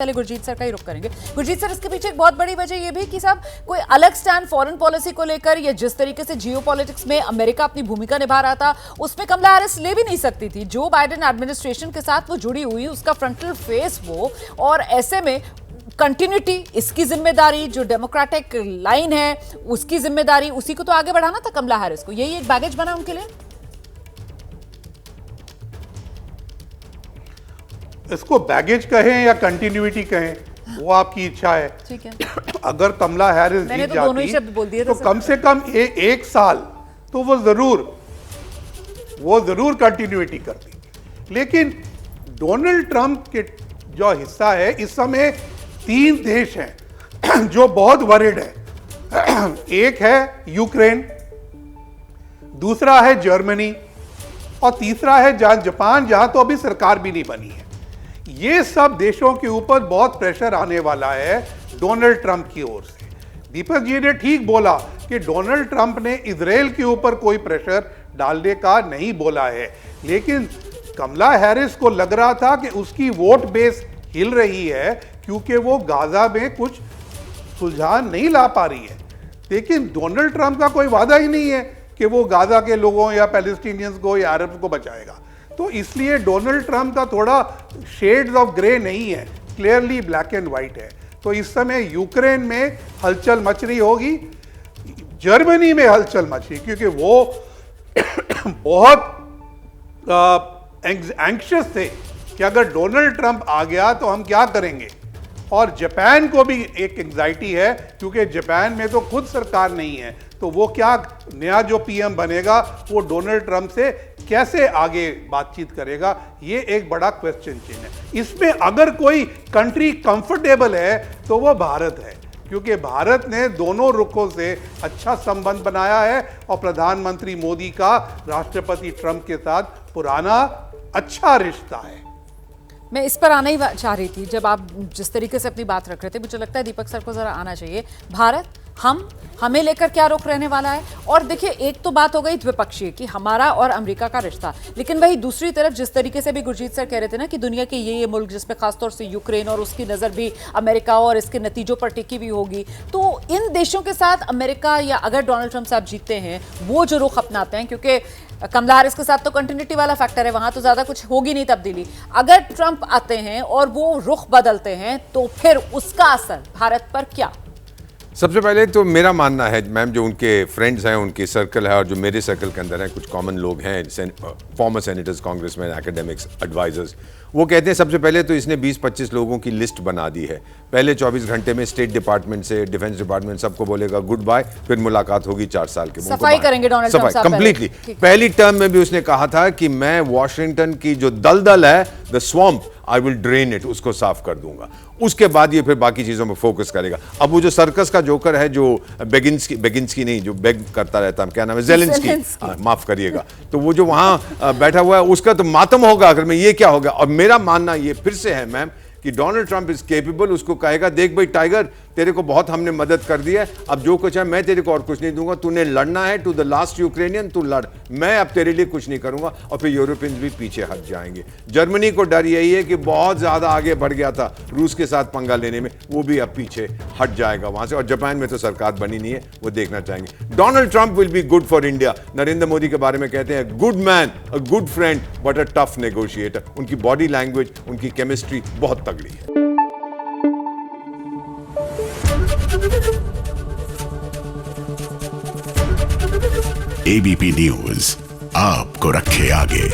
पहले गुरजीत सर का ही रुख करेंगे। गुरजीत सर, इसके पीछे एक बहुत बड़ी वजह यह भी कि साहब कोई अलग स्टैंड फॉरेन पॉलिसी को लेकर या जिस तरीके से जियो पॉलिटिक्स में अमेरिका अपनी भूमिका निभा रहा था उसमें कमला हैरिस ले भी नहीं सकती थी। जो बाइडेन एडमिनिस्ट्रेशन के साथ वो जुड़ी हुई, उसका फ्रंटल फेस वो, और ऐसे में कंटिन्यूटी इसकी जिम्मेदारी, जो डेमोक्रेटिक लाइन है उसकी जिम्मेदारी, उसी को तो आगे बढ़ाना था कमला हैरिस को। यही एक बैगेज बना उनके लिए। इसको बैगेज कहें या कंटिन्यूटी कहें वो आपकी इच्छा है। ठीक है। अगर कमला हैरिस जीत जाती तो कम से कम एक साल तो वो जरूर कंटिन्यूटी करती। लेकिन डोनाल्ड ट्रंप के जो हिस्सा है, इस समय 3 देश हैं जो बहुत वरिड है। एक है यूक्रेन, दूसरा है जर्मनी और तीसरा है जापान, जहां तो अभी सरकार भी नहीं बनी है। ये सब देशों के ऊपर बहुत प्रेशर आने वाला है डोनाल्ड ट्रंप की ओर से। दीपक जी ने ठीक बोला कि डोनाल्ड ट्रंप ने इजराइल के ऊपर कोई प्रेशर डालने का नहीं बोला है, लेकिन कमला हैरिस को लग रहा था कि उसकी वोट बेस हिल रही है क्योंकि वो गाजा में कुछ सुलझाव नहीं ला पा रही है। लेकिन डोनाल्ड ट्रंप का कोई वादा ही नहीं है कि वो गाजा के लोगों या पैलेस्टीनियंस को या अरब को बचाएगा। तो इसलिए डोनाल्ड ट्रंप का थोड़ा शेड्स ऑफ ग्रे नहीं है, क्लियरली ब्लैक एंड व्हाइट है। तो इस समय यूक्रेन में हलचल मच रही होगी, जर्मनी में हलचल मच रही, क्योंकि वो बहुत एंग्शियस थे कि अगर डोनाल्ड ट्रंप आ गया तो हम क्या करेंगे। और जापान को भी एक एंग्जाइटी है क्योंकि जापान में तो खुद सरकार नहीं है, तो वो क्या नया जो पीएम बनेगा वो डोनाल्ड ट्रंप से कैसे आगे बातचीत करेगा, ये एक बड़ा क्वेश्चन चिन्ह है। इसमें अगर कोई कंट्री कंफर्टेबल है तो वो भारत है, क्योंकि भारत ने दोनों रुखों से अच्छा संबंध बनाया है और प्रधानमंत्री मोदी का राष्ट्रपति ट्रंप के साथ पुराना अच्छा रिश्ता है। मैं इस पर आना ही चाह रही थी। जब आप जिस तरीके से अपनी बात रख रहे थे, मुझे लगता है दीपक सर को जरा आना चाहिए। भारत, हमें लेकर क्या रुख रहने वाला है। और देखिए, एक तो बात हो गई द्विपक्षीय कि हमारा और अमेरिका का रिश्ता, लेकिन वही दूसरी तरफ जिस तरीके से भी गुरजीत सर कह रहे थे ना कि दुनिया के ये मुल्क, जिसमें खासतौर से यूक्रेन, और उसकी नज़र भी अमेरिका और इसके नतीजों पर टिकी हुई होगी, तो इन देशों के साथ अमेरिका, या अगर डोनाल्ड ट्रंप साहब जीतते हैं, वो जो रुख अपनाते हैं, क्योंकि कमला हैरिस के साथ तो कंटिन्यूटी वाला फैक्टर है, वहां तो ज्यादा कुछ होगी नहीं तब्दीली। अगर ट्रंप आते हैं और वो रुख बदलते हैं तो फिर उसका असर भारत पर क्या? सबसे पहले तो मेरा मानना है, मैम, जो उनके फ्रेंड्स हैं, उनके सर्कल है और जो मेरे सर्कल के अंदर हैं, कुछ कॉमन लोग हैं, former senators, congressmen, academics, advisers, वो कहते हैं सबसे पहले तो इसने 20-25 लोगों की लिस्ट बना दी है। पहले 24 घंटे में स्टेट डिपार्टमेंट से, डिफेंस डिपार्टमेंट, सबको बोलेगा गुड बाय, फिर मुलाकात होगी 4 साल के। सफाई करेंगे डोनाल्ड ट्रंप साहब कंप्लीटली। पहली टर्म में भी उसने कहा था कि मैं वॉशिंगटन की जो दलदल है, the swamp, I will drain it, उसको साफ कर दूंगा। उसके बाद ये फिर बाकी चीजों में फोकस करेगा। अब वो जो सर्कस का जोकर है, जो बेगिंस्की नहीं, जो बेग करता रहता है, क्या नाम है, ज़ेलेंस्की, माफ करिएगा, तो वो जो वहां बैठा हुआ है, उसका तो मातम होगा अगर मैं ये क्या होगा। और मेरा मानना ये फिर से है, मैम, कि डोनाल्ड ट्रंप इज केपेबल। उसको कहेगा, देख भाई टाइगर, तेरे को बहुत हमने मदद कर दी है, अब जो कुछ है मैं तेरे को और कुछ नहीं दूंगा, तूने लड़ना है टू द लास्ट यूक्रेनियन, तू लड़, मैं अब तेरे लिए कुछ नहीं करूंगा। और फिर यूरोपियंस भी पीछे हट जाएंगे। जर्मनी को डर यही है कि बहुत ज्यादा आगे बढ़ गया था रूस के साथ पंगा लेने में, वो भी अब पीछे हट जाएगा वहां से। और जापान में तो सरकार बनी नहीं है, वो देखना चाहेंगे। Donald Trump will be good for India. Narendra Modi के बारे में कहते हैं, good man, a good friend, but a tough negotiator. उनकी बॉडी लैंग्वेज, उनकी केमिस्ट्री बहुत तगड़ी है। एबीपी न्यूज आपको रखे आगे।